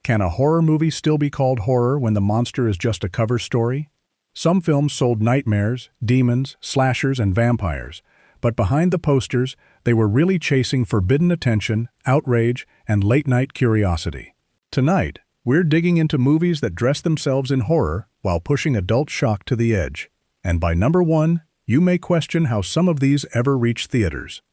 Can a horror movie still be called horror when the monster is just a cover story? Some films sold nightmares, demons, slashers, and vampires, but behind the posters, they were really chasing forbidden attention, outrage, and late-night curiosity. Tonight, we're digging into movies that dress themselves in horror while pushing adult shock to the edge. And by number 1, you may question how some of these ever reached theaters.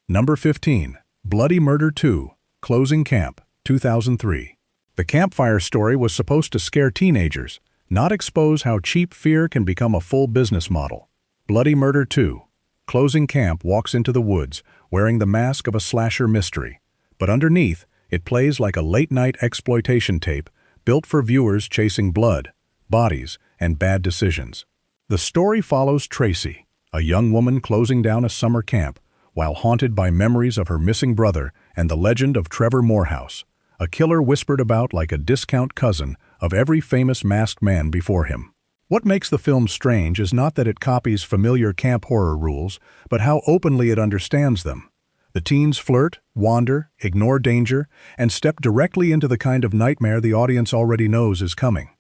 Number 15, Bloody Murder 2, Closing Camp, 2003. The campfire story was supposed to scare teenagers, not expose how cheap fear can become a full business model. Bloody Murder 2, Closing Camp walks into the woods wearing the mask of a slasher mystery, but underneath, it plays like a late-night exploitation tape built for viewers chasing blood, bodies, and bad decisions. The story follows Tracy, a young woman closing down a summer camp while haunted by memories of her missing brother and the legend of Trevor Morehouse, a killer whispered about like a discount cousin of every famous masked man before him. What makes the film strange is not that it copies familiar camp horror rules, but how openly it understands them. The teens flirt, wander, ignore danger, and step directly into the kind of nightmare the audience already knows is coming.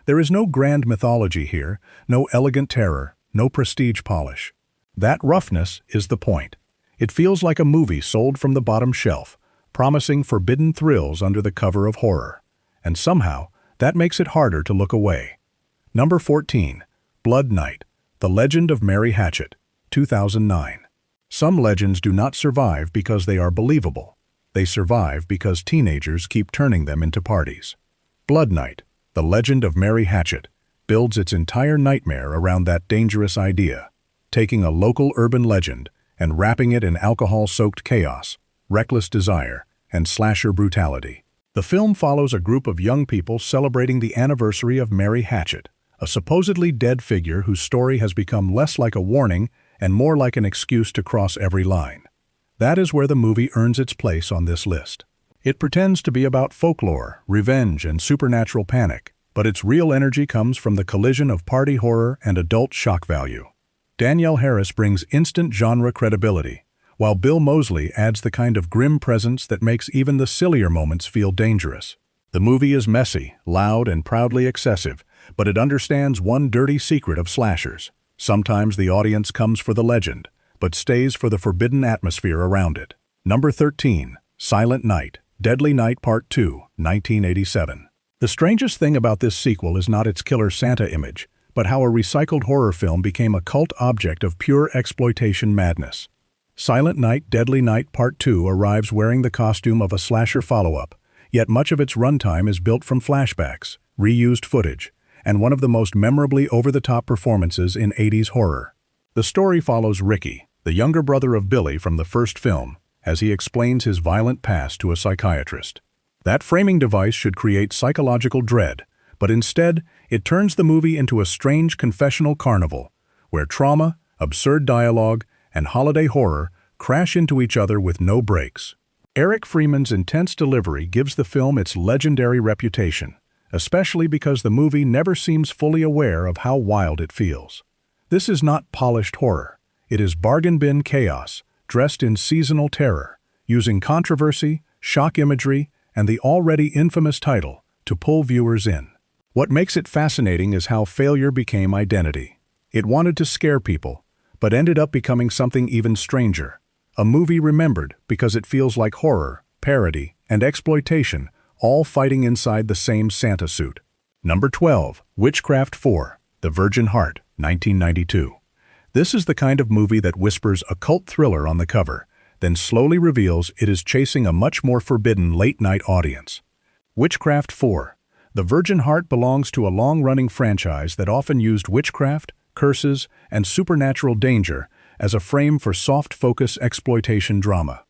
There is no grand mythology here, no elegant terror, no prestige polish. That roughness is the point. It feels like a movie sold from the bottom shelf, promising forbidden thrills under the cover of horror. And somehow, that makes it harder to look away. Number 14, Blood Night, The Legend of Mary Hatchet, 2009. Some legends do not survive because they are believable. They survive because teenagers keep turning them into parties. Blood Night, The Legend of Mary Hatchet, builds its entire nightmare around that dangerous idea, taking a local urban legend and wrapping it in alcohol-soaked chaos, reckless desire, and slasher brutality. The film follows a group of young people celebrating the anniversary of Mary Hatchet, a supposedly dead figure whose story has become less like a warning and more like an excuse to cross every line. That is where the movie earns its place on this list. It pretends to be about folklore, revenge, and supernatural panic, but its real energy comes from the collision of party horror and adult shock value. Danielle Harris brings instant genre credibility, while Bill Moseley adds the kind of grim presence that makes even the sillier moments feel dangerous. The movie is messy, loud, and proudly excessive, but it understands one dirty secret of slashers. Sometimes the audience comes for the legend, but stays for the forbidden atmosphere around it. Number 13, Silent Night, Deadly Night Part 2, 1987. The strangest thing about this sequel is not its killer Santa image, but how a recycled horror film became a cult object of pure exploitation madness. Silent Night, Deadly Night Part 2 arrives wearing the costume of a slasher follow-up, yet much of its runtime is built from flashbacks, reused footage, and one of the most memorably over-the-top performances in 80s horror. The story follows Ricky, the younger brother of Billy from the first film, as he explains his violent past to a psychiatrist. That framing device should create psychological dread, but instead, it turns the movie into a strange confessional carnival, where trauma, absurd dialogue, and holiday horror crash into each other with no breaks. Eric Freeman's intense delivery gives the film its legendary reputation, especially because the movie never seems fully aware of how wild it feels. This is not polished horror. It is bargain bin chaos, dressed in seasonal terror, using controversy, shock imagery, and the already infamous title to pull viewers in. What makes it fascinating is how failure became identity. It wanted to scare people, but ended up becoming something even stranger. A movie remembered because it feels like horror, parody, and exploitation, all fighting inside the same Santa suit. Number 12, Witchcraft 4, The Virgin Heart, 1992. This is the kind of movie that whispers a cult thriller on the cover, then slowly reveals it is chasing a much more forbidden late-night audience. Witchcraft 4, The Virgin Heart belongs to a long-running franchise that often used witchcraft, curses, and supernatural danger as a frame for soft-focus exploitation drama.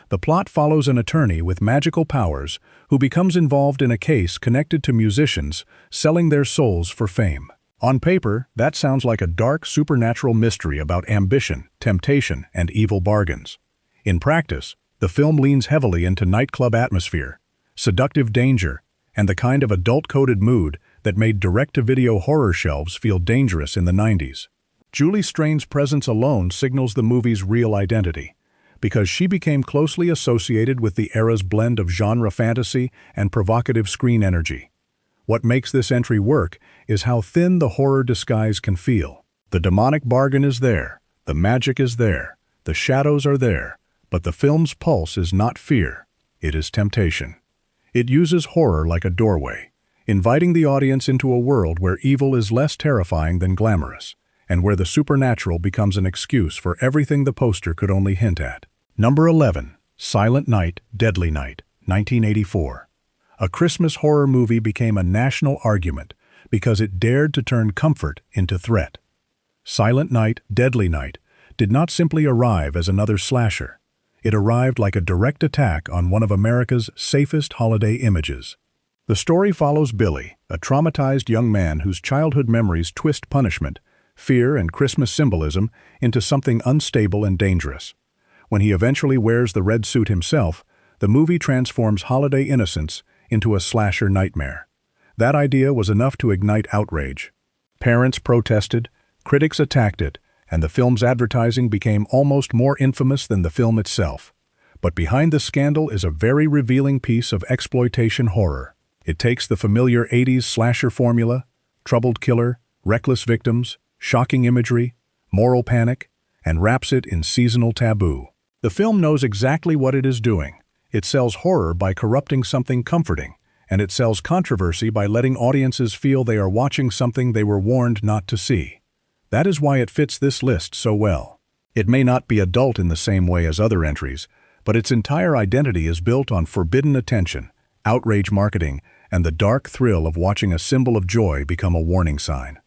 The plot follows an attorney with magical powers who becomes involved in a case connected to musicians selling their souls for fame. On paper, that sounds like a dark supernatural mystery about ambition, temptation, and evil bargains. In practice, the film leans heavily into nightclub atmosphere, seductive danger, and the kind of adult-coded mood that made direct-to-video horror shelves feel dangerous in the 90s. Julie Strain's presence alone signals the movie's real identity, because she became closely associated with the era's blend of genre fantasy and provocative screen energy. What makes this entry work is how thin the horror disguise can feel. The demonic bargain is there, the magic is there, the shadows are there, but the film's pulse is not fear, it is temptation. It uses horror like a doorway, inviting the audience into a world where evil is less terrifying than glamorous, and where the supernatural becomes an excuse for everything the poster could only hint at. Number 11. Silent Night, Deadly Night, 1984. A Christmas horror movie became a national argument because it dared to turn comfort into threat. Silent Night, Deadly Night did not simply arrive as another slasher. It arrived like a direct attack on one of America's safest holiday images. The story follows Billy, a traumatized young man whose childhood memories twist punishment, fear, and Christmas symbolism into something unstable and dangerous. When he eventually wears the red suit himself, the movie transforms holiday innocence into a slasher nightmare. That idea was enough to ignite outrage. Parents protested, critics attacked it, and the film's advertising became almost more infamous than the film itself. But behind the scandal is a very revealing piece of exploitation horror. It takes the familiar 80s slasher formula, troubled killer, reckless victims, shocking imagery, moral panic, and wraps it in seasonal taboo. The film knows exactly what it is doing. It sells horror by corrupting something comforting, and it sells controversy by letting audiences feel they are watching something they were warned not to see. That is why it fits this list so well. It may not be adult in the same way as other entries, but its entire identity is built on forbidden attention, outrage marketing, and the dark thrill of watching a symbol of joy become a warning sign.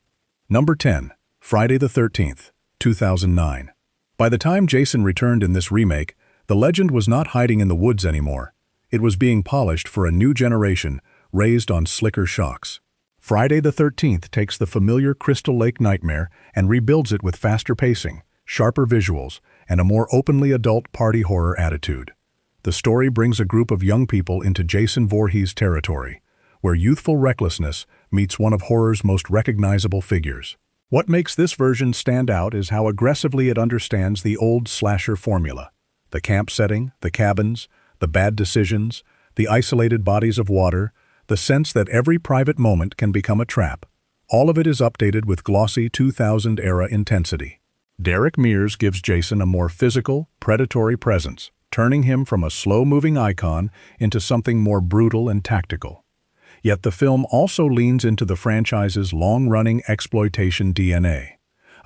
Number 10. Friday the 13th, 2009. By the time Jason returned in this remake, the legend was not hiding in the woods anymore. It was being polished for a new generation, raised on slicker shocks. Friday the 13th takes the familiar Crystal Lake nightmare and rebuilds it with faster pacing, sharper visuals, and a more openly adult party horror attitude. The story brings a group of young people into Jason Voorhees territory, where youthful recklessness meets one of horror's most recognizable figures. What makes this version stand out is how aggressively it understands the old slasher formula. The camp setting, the cabins, the bad decisions, the isolated bodies of water, the sense that every private moment can become a trap. All of it is updated with glossy 2000-era intensity. Derek Mears gives Jason a more physical, predatory presence, turning him from a slow-moving icon into something more brutal and tactical. Yet the film also leans into the franchise's long-running exploitation DNA.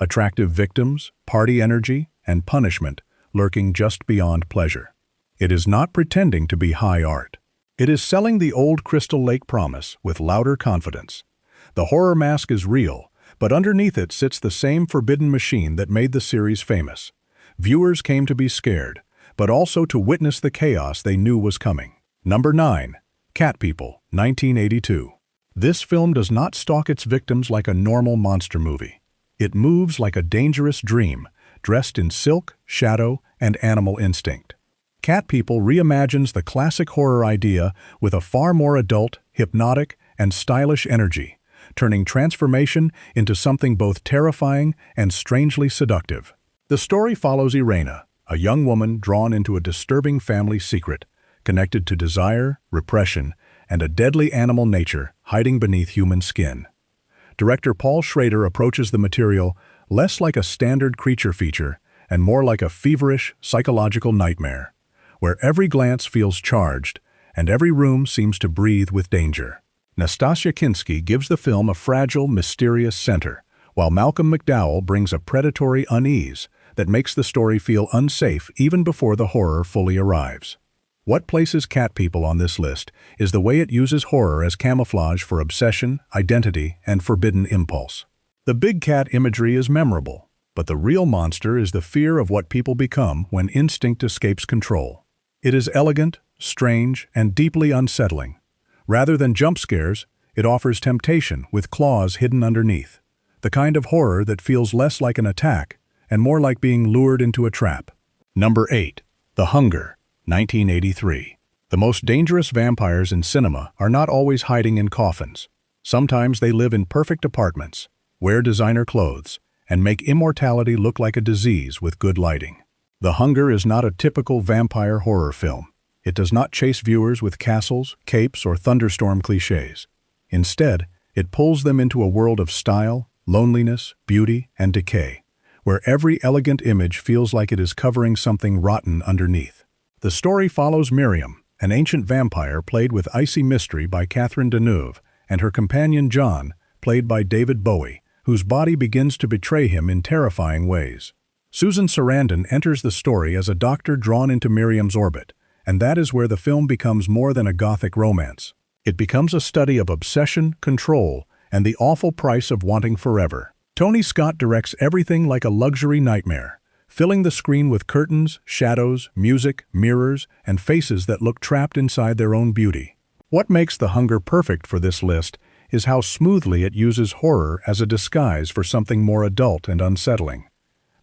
Attractive victims, party energy, and punishment lurking just beyond pleasure. It is not pretending to be high art. It is selling the old Crystal Lake promise with louder confidence. The horror mask is real, but underneath it sits the same forbidden machine that made the series famous. Viewers came to be scared, but also to witness the chaos they knew was coming. Number 9. Cat People, 1982. This film does not stalk its victims like a normal monster movie. It moves like a dangerous dream, dressed in silk, shadow, and animal instinct. Cat People reimagines the classic horror idea with a far more adult, hypnotic, and stylish energy, turning transformation into something both terrifying and strangely seductive. The story follows Irena, a young woman drawn into a disturbing family secret, connected to desire, repression, and a deadly animal nature hiding beneath human skin. Director Paul Schrader approaches the material less like a standard creature feature and more like a feverish, psychological nightmare, where every glance feels charged and every room seems to breathe with danger. Nastasia Kinski gives the film a fragile, mysterious center, while Malcolm McDowell brings a predatory unease that makes the story feel unsafe even before the horror fully arrives. What places Cat People on this list is the way it uses horror as camouflage for obsession, identity, and forbidden impulse. The big cat imagery is memorable, but the real monster is the fear of what people become when instinct escapes control. It is elegant, strange, and deeply unsettling. Rather than jump scares, it offers temptation with claws hidden underneath, the kind of horror that feels less like an attack and more like being lured into a trap. Number 8. The Hunger, 1983. The most dangerous vampires in cinema are not always hiding in coffins. Sometimes they live in perfect apartments, wear designer clothes, and make immortality look like a disease with good lighting. The Hunger is not a typical vampire horror film. It does not chase viewers with castles, capes, or thunderstorm cliches. Instead, it pulls them into a world of style, loneliness, beauty, and decay, where every elegant image feels like it is covering something rotten underneath. The story follows Miriam, an ancient vampire played with icy mystery by Catherine Deneuve, and her companion John, played by David Bowie, whose body begins to betray him in terrifying ways. Susan Sarandon enters the story as a doctor drawn into Miriam's orbit, and that is where the film becomes more than a gothic romance. It becomes a study of obsession, control, and the awful price of wanting forever. Tony Scott directs everything like a luxury nightmare, filling the screen with curtains, shadows, music, mirrors, and faces that look trapped inside their own beauty. What makes The Hunger perfect for this list is how smoothly it uses horror as a disguise for something more adult and unsettling.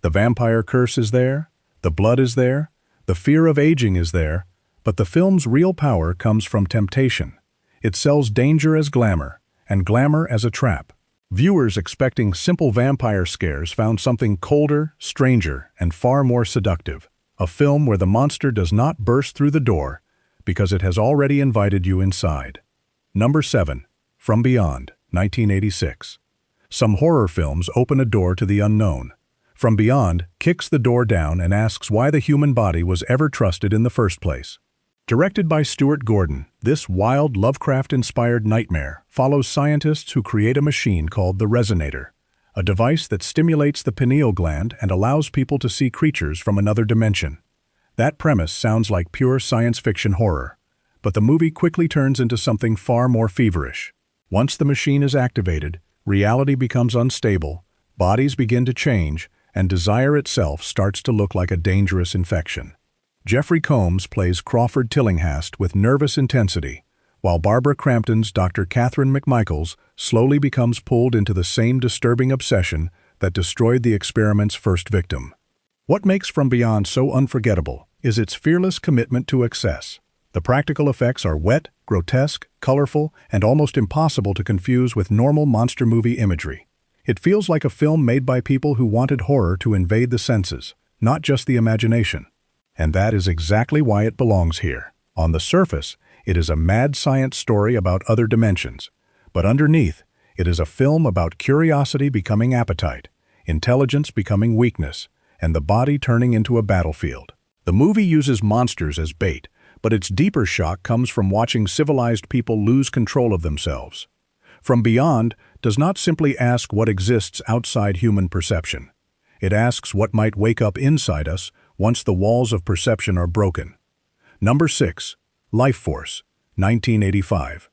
The vampire curse is there, the blood is there, the fear of aging is there, but the film's real power comes from temptation. It sells danger as glamour, and glamour as a trap. Viewers expecting simple vampire scares found something colder, stranger, and far more seductive. A film where the monster does not burst through the door because it has already invited you inside. Number 7. From Beyond, 1986. Some horror films open a door to the unknown. From Beyond kicks the door down and asks why the human body was ever trusted in the first place. Directed by Stuart Gordon, this wild Lovecraft-inspired nightmare follows scientists who create a machine called the Resonator, a device that stimulates the pineal gland and allows people to see creatures from another dimension. That premise sounds like pure science fiction horror, but the movie quickly turns into something far more feverish. Once the machine is activated, reality becomes unstable, bodies begin to change, and desire itself starts to look like a dangerous infection. Jeffrey Combs plays Crawford Tillinghast with nervous intensity, while Barbara Crampton's Dr. Catherine McMichaels slowly becomes pulled into the same disturbing obsession that destroyed the experiment's first victim. What makes From Beyond so unforgettable is its fearless commitment to excess. The practical effects are wet, grotesque, colorful, and almost impossible to confuse with normal monster movie imagery. It feels like a film made by people who wanted horror to invade the senses, not just the imagination. And that is exactly why it belongs here. On the surface, it is a mad science story about other dimensions, but underneath, it is a film about curiosity becoming appetite, intelligence becoming weakness, and the body turning into a battlefield. The movie uses monsters as bait, but its deeper shock comes from watching civilized people lose control of themselves. From Beyond does not simply ask what exists outside human perception. It asks what might wake up inside us once the walls of perception are broken. Number 6. Life Force, 1985.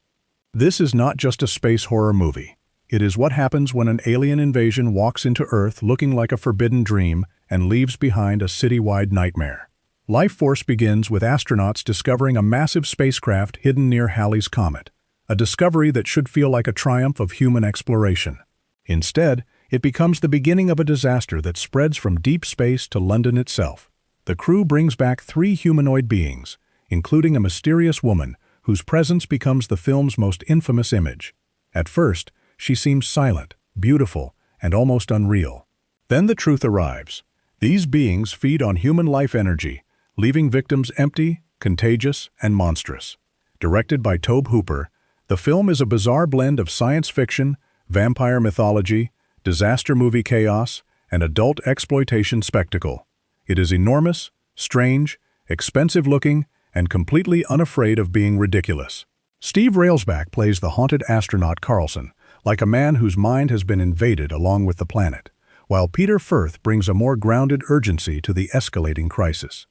This is not just a space horror movie. It is what happens when an alien invasion walks into Earth looking like a forbidden dream and leaves behind a citywide nightmare. Life Force begins with astronauts discovering a massive spacecraft hidden near Halley's Comet, a discovery that should feel like a triumph of human exploration. Instead, it becomes the beginning of a disaster that spreads from deep space to London itself. The crew brings back 3 humanoid beings, including a mysterious woman whose presence becomes the film's most infamous image. At first, she seems silent, beautiful, and almost unreal. Then the truth arrives. These beings feed on human life energy, leaving victims empty, contagious, and monstrous. Directed by Tobe Hooper, the film is a bizarre blend of science fiction, vampire mythology, disaster movie chaos, and adult exploitation spectacle. It is enormous, strange, expensive-looking, and completely unafraid of being ridiculous. Steve Railsback plays the haunted astronaut Carlson, like a man whose mind has been invaded along with the planet, while Peter Firth brings a more grounded urgency to the escalating crisis.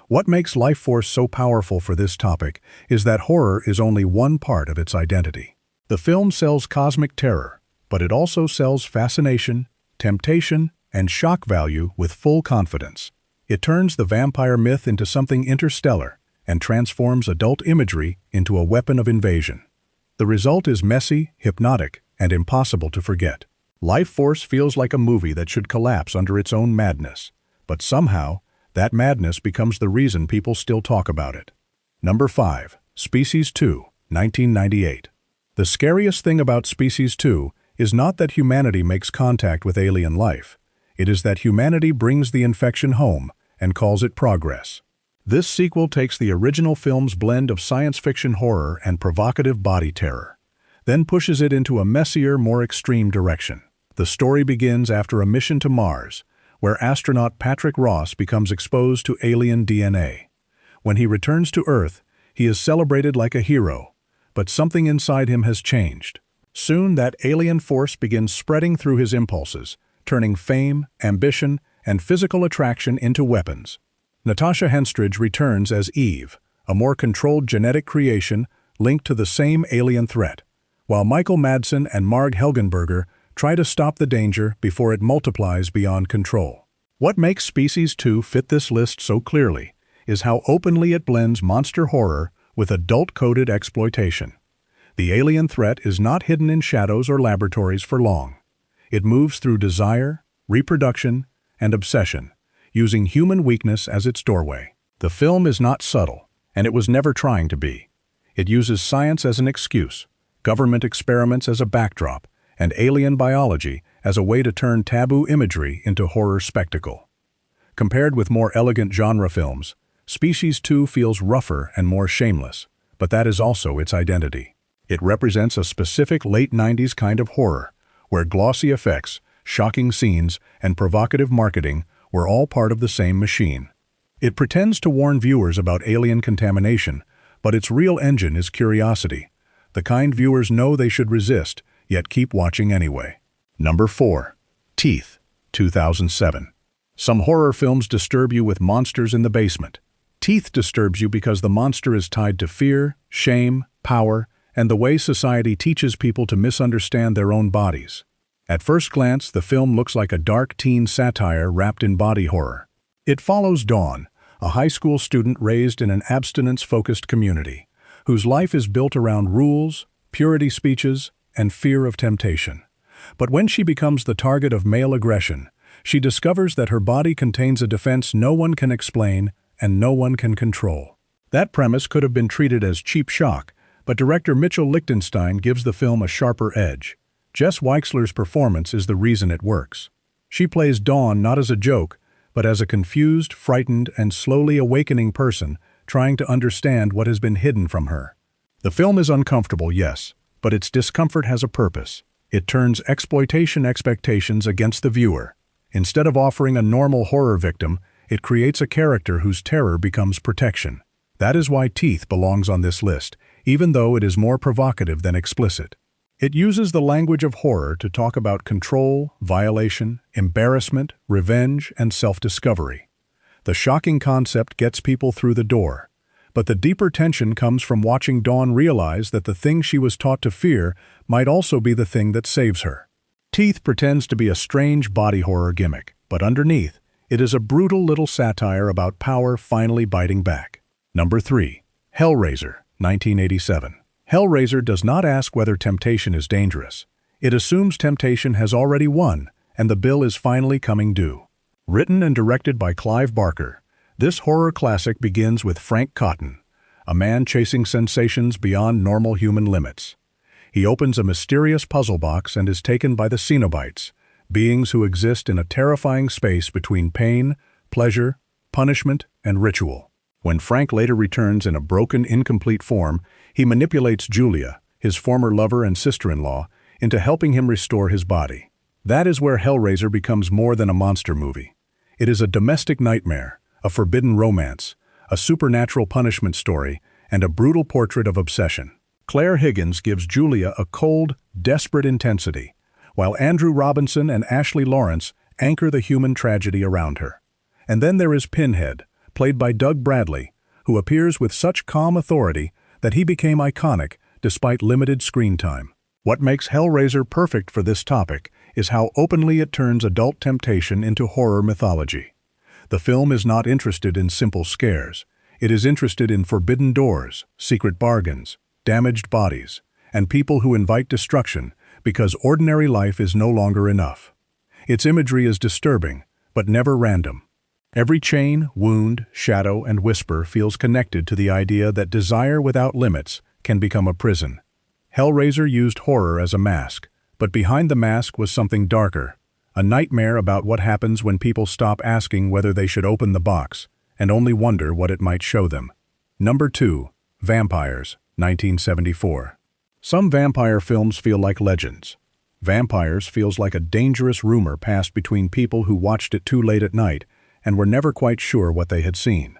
What makes Life Force so powerful for this topic is that horror is only one part of its identity. The film sells cosmic terror, but it also sells fascination, temptation, and shock value with full confidence. It turns the vampire myth into something interstellar and transforms adult imagery into a weapon of invasion. The result is messy, hypnotic, and impossible to forget. Life Force feels like a movie that should collapse under its own madness, but somehow, that madness becomes the reason people still talk about it. Number 5. Species 2, 1998. The scariest thing about Species 2 is not that humanity makes contact with alien life. It is that humanity brings the infection home and calls it Progress. This sequel takes the original film's blend of science fiction horror and provocative body terror, then pushes it into a messier, more extreme direction. The story begins after a mission to Mars, where astronaut Patrick Ross becomes exposed to alien DNA. When he returns to Earth, he is celebrated like a hero, but something inside him has changed. Soon, that alien force begins spreading through his impulses, turning fame, ambition, and physical attraction into weapons. Natasha Henstridge returns as Eve, a more controlled genetic creation linked to the same alien threat, while Michael Madsen and Marg Helgenberger try to stop the danger before it multiplies beyond control. What makes Species 2 fit this list so clearly is how openly it blends monster horror with adult-coded exploitation. The alien threat is not hidden in shadows or laboratories for long. It moves through desire, reproduction, and obsession, using human weakness as its doorway. The film is not subtle, and it was never trying to be. It uses science as an excuse, government experiments as a backdrop, and alien biology as a way to turn taboo imagery into horror spectacle. Compared with more elegant genre films, Species 2 feels rougher and more shameless, but that is also its identity. It represents a specific late 90s kind of horror, where glossy effects, shocking scenes, and provocative marketing were all part of the same machine. It pretends to warn viewers about alien contamination, but its real engine is curiosity, the kind viewers know they should resist, yet keep watching anyway. Number 4. Teeth, 2007. Some horror films disturb you with monsters in the basement. Teeth disturbs you because the monster is tied to fear, shame, power, and the way society teaches people to misunderstand their own bodies. At first glance, the film looks like a dark teen satire wrapped in body horror. It follows Dawn, a high school student raised in an abstinence-focused community, whose life is built around rules, purity speeches, and fear of temptation. But when she becomes the target of male aggression, she discovers that her body contains a defense no one can explain and no one can control. That premise could have been treated as cheap shock, but director Mitchell Lichtenstein gives the film a sharper edge. Jess Weixler's performance is the reason it works. She plays Dawn not as a joke, but as a confused, frightened, and slowly awakening person trying to understand what has been hidden from her. The film is uncomfortable, yes, but its discomfort has a purpose. It turns exploitation expectations against the viewer. Instead of offering a normal horror victim, it creates a character whose terror becomes protection. That is why Teeth belongs on this list, even though it is more provocative than explicit. It uses the language of horror to talk about control, violation, embarrassment, revenge, and self-discovery. The shocking concept gets people through the door, but the deeper tension comes from watching Dawn realize that the thing she was taught to fear might also be the thing that saves her. Teeth pretends to be a strange body horror gimmick, but underneath, it is a brutal little satire about power finally biting back. Number 3. Hellraiser, 1987. Hellraiser does not ask whether temptation is dangerous. It assumes temptation has already won, and the bill is finally coming due. Written and directed by Clive Barker, this horror classic begins with Frank Cotton, a man chasing sensations beyond normal human limits. He opens a mysterious puzzle box and is taken by the Cenobites, beings who exist in a terrifying space between pain, pleasure, punishment, and ritual. When Frank later returns in a broken, incomplete form, he manipulates Julia, his former lover and sister-in-law, into helping him restore his body. That is where Hellraiser becomes more than a monster movie. It is a domestic nightmare, a forbidden romance, a supernatural punishment story, and a brutal portrait of obsession. Claire Higgins gives Julia a cold, desperate intensity, while Andrew Robinson and Ashley Lawrence anchor the human tragedy around her. And then there is Pinhead, played by Doug Bradley, who appears with such calm authority that he became iconic despite limited screen time. What makes Hellraiser perfect for this topic is how openly it turns adult temptation into horror mythology. The film is not interested in simple scares. It is interested in forbidden doors, secret bargains, damaged bodies, and people who invite destruction because ordinary life is no longer enough. Its imagery is disturbing, but never random. Every chain, wound, shadow, and whisper feels connected to the idea that desire without limits can become a prison. Hellraiser used horror as a mask, but behind the mask was something darker, a nightmare about what happens when people stop asking whether they should open the box and only wonder what it might show them. Number 2. Vampires, 1974. Some vampire films feel like legends. Vampires feels like a dangerous rumor passed between people who watched it too late at night and were never quite sure what they had seen.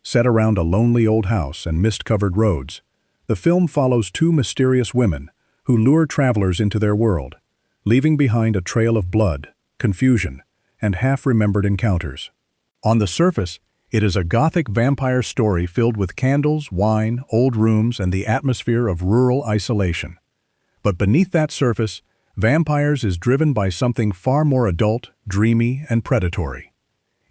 Set around a lonely old house and mist-covered roads, the film follows two mysterious women who lure travelers into their world, leaving behind a trail of blood, confusion, and half-remembered encounters. On the surface, it is a gothic vampire story filled with candles, wine, old rooms, and the atmosphere of rural isolation. But beneath that surface, Vampires is driven by something far more adult, dreamy, and predatory.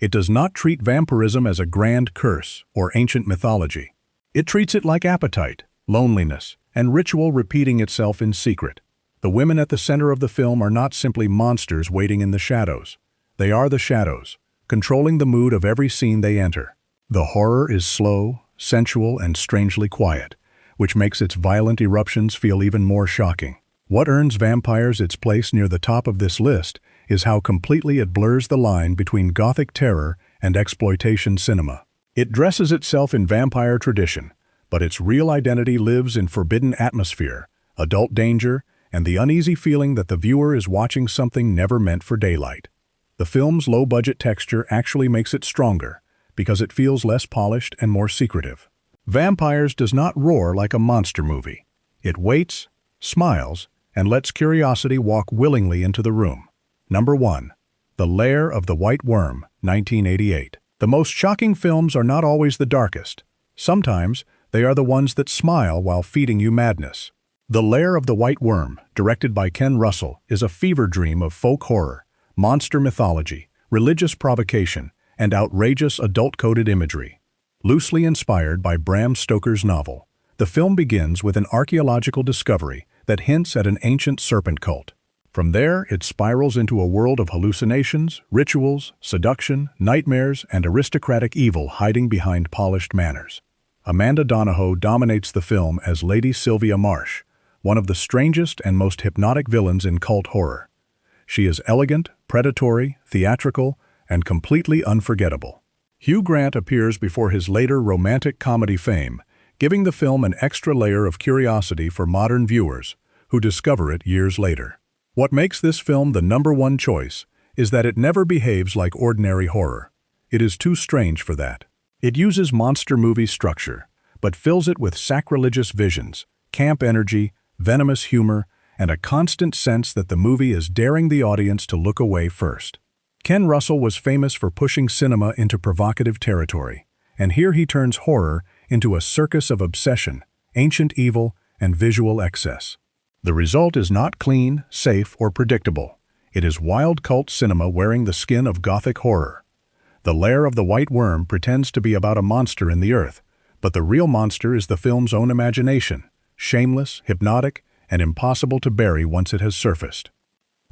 It does not treat vampirism as a grand curse or ancient mythology. It treats it like appetite, loneliness, and ritual repeating itself in secret. The women at the center of the film are not simply monsters waiting in the shadows. They are the shadows, controlling the mood of every scene they enter. The horror is slow, sensual, and strangely quiet, which makes its violent eruptions feel even more shocking. What earns Vampires its place near the top of this list is how completely it blurs the line between Gothic terror and exploitation cinema. It dresses itself in vampire tradition, but its real identity lives in forbidden atmosphere, adult danger, and the uneasy feeling that the viewer is watching something never meant for daylight. The film's low-budget texture actually makes it stronger, because it feels less polished and more secretive. Vampires does not roar like a monster movie. It waits, smiles, and lets curiosity walk willingly into the room. Number 1. The Lair of the White Worm, 1988. The most shocking films are not always the darkest. Sometimes, they are the ones that smile while feeding you madness. The Lair of the White Worm, directed by Ken Russell, is a fever dream of folk horror, monster mythology, religious provocation, and outrageous adult-coded imagery. Loosely inspired by Bram Stoker's novel, the film begins with an archaeological discovery that hints at an ancient serpent cult. From there, it spirals into a world of hallucinations, rituals, seduction, nightmares, and aristocratic evil hiding behind polished manners. Amanda Donohoe dominates the film as Lady Sylvia Marsh, one of the strangest and most hypnotic villains in cult horror. She is elegant, predatory, theatrical, and completely unforgettable. Hugh Grant appears before his later romantic comedy fame, giving the film an extra layer of curiosity for modern viewers who discover it years later. What makes this film the #1 choice is that it never behaves like ordinary horror. It is too strange for that. It uses monster movie structure, but fills it with sacrilegious visions, camp energy, venomous humor, and a constant sense that the movie is daring the audience to look away first. Ken Russell was famous for pushing cinema into provocative territory, and here he turns horror into a circus of obsession, ancient evil, and visual excess. The result is not clean, safe, or predictable. It is wild cult cinema wearing the skin of Gothic horror. The Lair of the White Worm pretends to be about a monster in the earth, but the real monster is the film's own imagination, shameless, hypnotic, and impossible to bury once it has surfaced.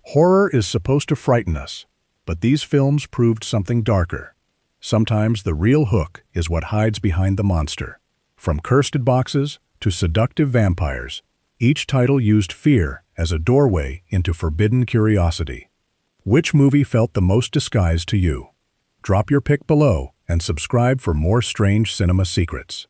Horror is supposed to frighten us, but these films proved something darker. Sometimes the real hook is what hides behind the monster. From cursed boxes to seductive vampires, each title used fear as a doorway into forbidden curiosity. Which movie felt the most disguised to you? Drop your pick below and subscribe for more strange cinema secrets.